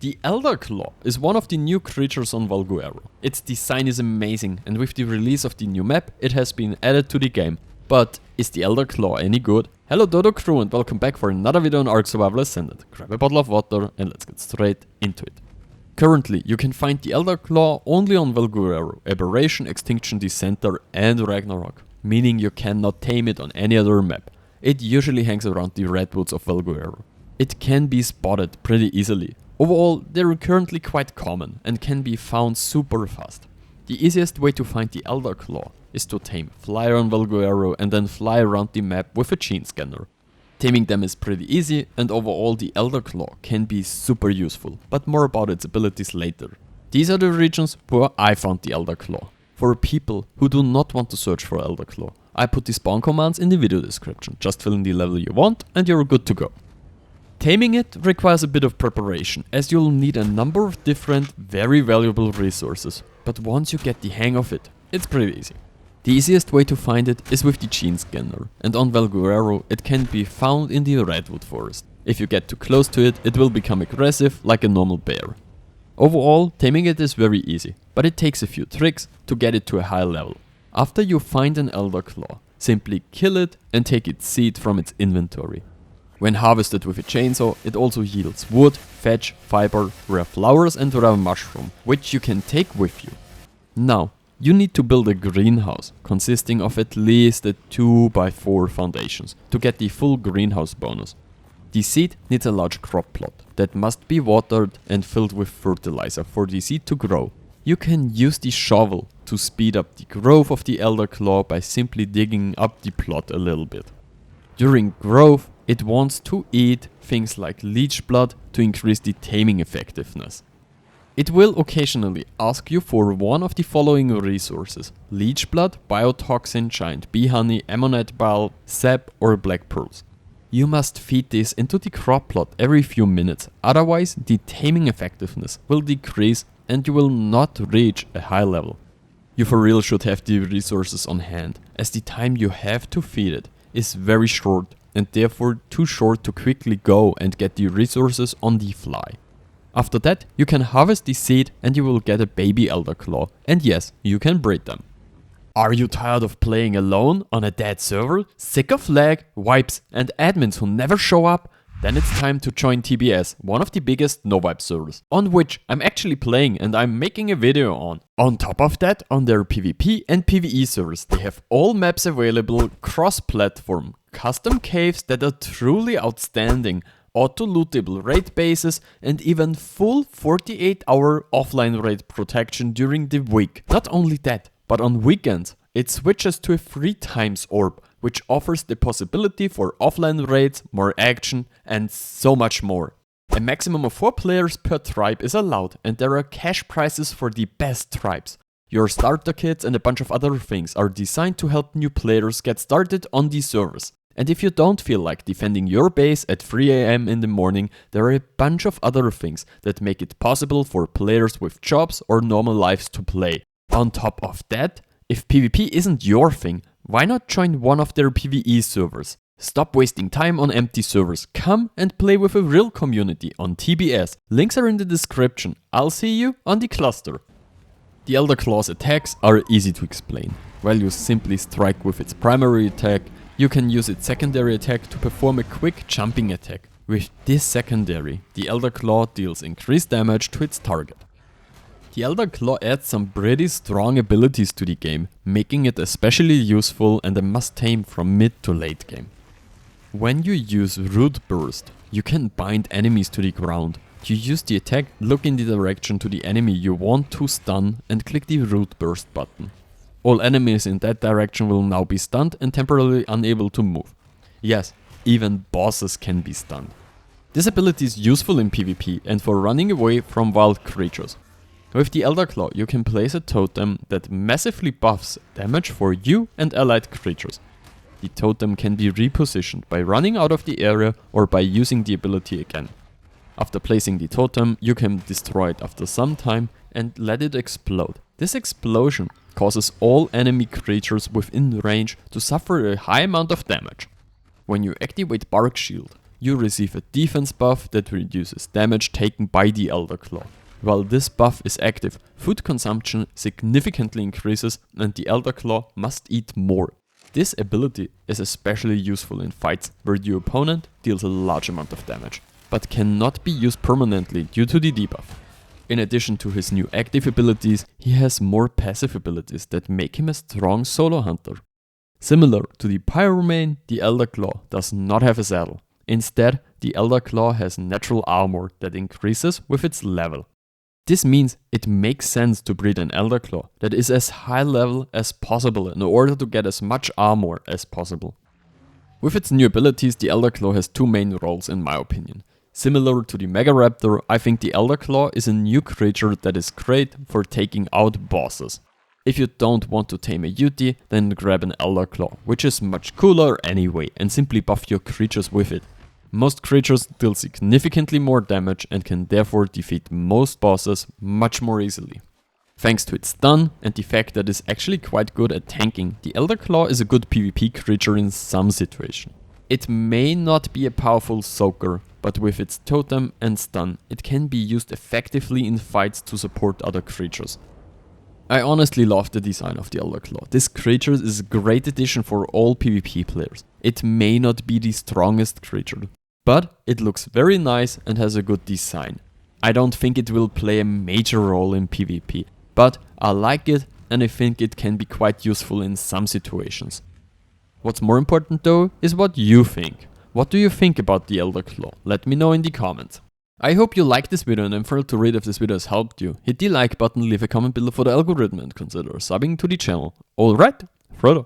The Elderclaw is one of the new creatures on Valguero. Its design is amazing, and with the release of the new map, it has been added to the game. But is the Elderclaw any good? Hello Dodo crew and welcome back for another video on Ark Survival Ascended. Grab a bottle of water and let's get straight into it. Currently, you can find the Elderclaw only on Valguero, Aberration, Extinction Decenter and Ragnarok, meaning you cannot tame it on any other map. It usually hangs around the redwoods of Valguero. It can be spotted pretty easily. Overall, they're currently quite common and can be found super fast. The easiest way to find the Elderclaw is to tame Flyer on Valguero and then fly around the map with a gene scanner. Taming them is pretty easy, and overall the Elderclaw can be super useful, but more about its abilities later. These are the regions where I found the Elderclaw. For people who do not want to search for Elderclaw, I put the spawn commands in the video description. Just fill in the level you want and you're good to go. Taming it requires a bit of preparation, as you'll need a number of different, very valuable resources, but once you get the hang of it, it's pretty easy. The easiest way to find it is with the gene scanner, and on Valguero it can be found in the redwood forest. If you get too close to it, it will become aggressive like a normal bear. Overall, taming it is very easy, but it takes a few tricks to get it to a high level. After you find an Elderclaw, simply kill it and take its seed from its inventory. When harvested with a chainsaw, it also yields wood, vetch, fiber, rare flowers and rare mushroom, which you can take with you. Now, you need to build a greenhouse, consisting of at least a 2x4 foundations, to get the full greenhouse bonus. The seed needs a large crop plot that must be watered and filled with fertilizer for the seed to grow. You can use the shovel to speed up the growth of the Elderclaw by simply digging up the plot a little bit. During growth, it wants to eat things like leech blood to increase the taming effectiveness. It will occasionally ask you for one of the following resources: leech blood, biotoxin, giant bee honey, ammonite bile, sap or black pearls. You must feed this into the crop plot every few minutes, otherwise the taming effectiveness will decrease and you will not reach a high level. You for real should have the resources on hand, as the time you have to feed it is very short and therefore too short to quickly go and get the resources on the fly. After that, you can harvest the seed and you will get a baby Elderclaw, and yes, you can breed them. Are you tired of playing alone on a dead server? Sick of lag, wipes and admins who never show up? Then it's time to join TBS, one of the biggest no-wipe servers, on which I'm actually playing and I'm making a video on. On top of that, on their PvP and PvE servers, they have all maps available cross-platform, custom caves that are truly outstanding, auto-lootable raid bases and even full 48-hour offline raid protection during the week. Not only that, but on weekends, it switches to a 3x orb, which offers the possibility for offline raids, more action and so much more. A maximum of 4 players per tribe is allowed and there are cash prizes for the best tribes. Your starter kits and a bunch of other things are designed to help new players get started on these servers. And if you don't feel like defending your base at 3 AM in the morning, there are a bunch of other things that make it possible for players with jobs or normal lives to play. On top of that, if PvP isn't your thing, why not join one of their PvE servers? Stop wasting time on empty servers, come and play with a real community on TBS. Links are in the description. I'll see you on the cluster. The Elderclaw's attacks are easy to explain. While you simply strike with its primary attack, you can use its secondary attack to perform a quick jumping attack. With this secondary, the Elderclaw deals increased damage to its target. The Elderclaw adds some pretty strong abilities to the game, making it especially useful and a must-tame from mid to late game. When you use Root Burst, you can bind enemies to the ground. You use the attack, look in the direction to the enemy you want to stun and click the Root Burst button. All enemies in that direction will now be stunned and temporarily unable to move. Yes, even bosses can be stunned. This ability is useful in PvP and for running away from wild creatures. With the Elderclaw, you can place a totem that massively buffs damage for you and allied creatures. The totem can be repositioned by running out of the area or by using the ability again. After placing the totem, you can destroy it after some time and let it explode. This explosion causes all enemy creatures within range to suffer a high amount of damage. When you activate Bark Shield, you receive a defense buff that reduces damage taken by the Elderclaw. While this buff is active, food consumption significantly increases and the Elderclaw must eat more. This ability is especially useful in fights where the opponent deals a large amount of damage, but cannot be used permanently due to the debuff. In addition to his new active abilities, he has more passive abilities that make him a strong solo hunter. Similar to the Pyromane, the Elderclaw does not have a saddle. Instead, the Elderclaw has natural armor that increases with its level. This means it makes sense to breed an Elderclaw that is as high level as possible in order to get as much armor as possible. With its new abilities, the Elderclaw has two main roles in my opinion. Similar to the Megaraptor, I think the Elderclaw is a new creature that is great for taking out bosses. If you don't want to tame a Yuti, then grab an Elderclaw, which is much cooler anyway, and simply buff your creatures with it. Most creatures deal significantly more damage and can therefore defeat most bosses much more easily. Thanks to its stun and the fact that it's actually quite good at tanking, the Elderclaw is a good PvP creature in some situations. It may not be a powerful soaker, but with its totem and stun, it can be used effectively in fights to support other creatures. I honestly love the design of the Elderclaw. This creature is a great addition for all PvP players. It may not be the strongest creature, but it looks very nice and has a good design. I don't think it will play a major role in PvP, but I like it and I think it can be quite useful in some situations. What's more important though is what you think. What do you think about the Elderclaw? Let me know in the comments. I hope you liked this video and I'm thrilled to read if this video has helped you. Hit the like button, leave a comment below for the algorithm and consider subbing to the channel. Alright, Frodo.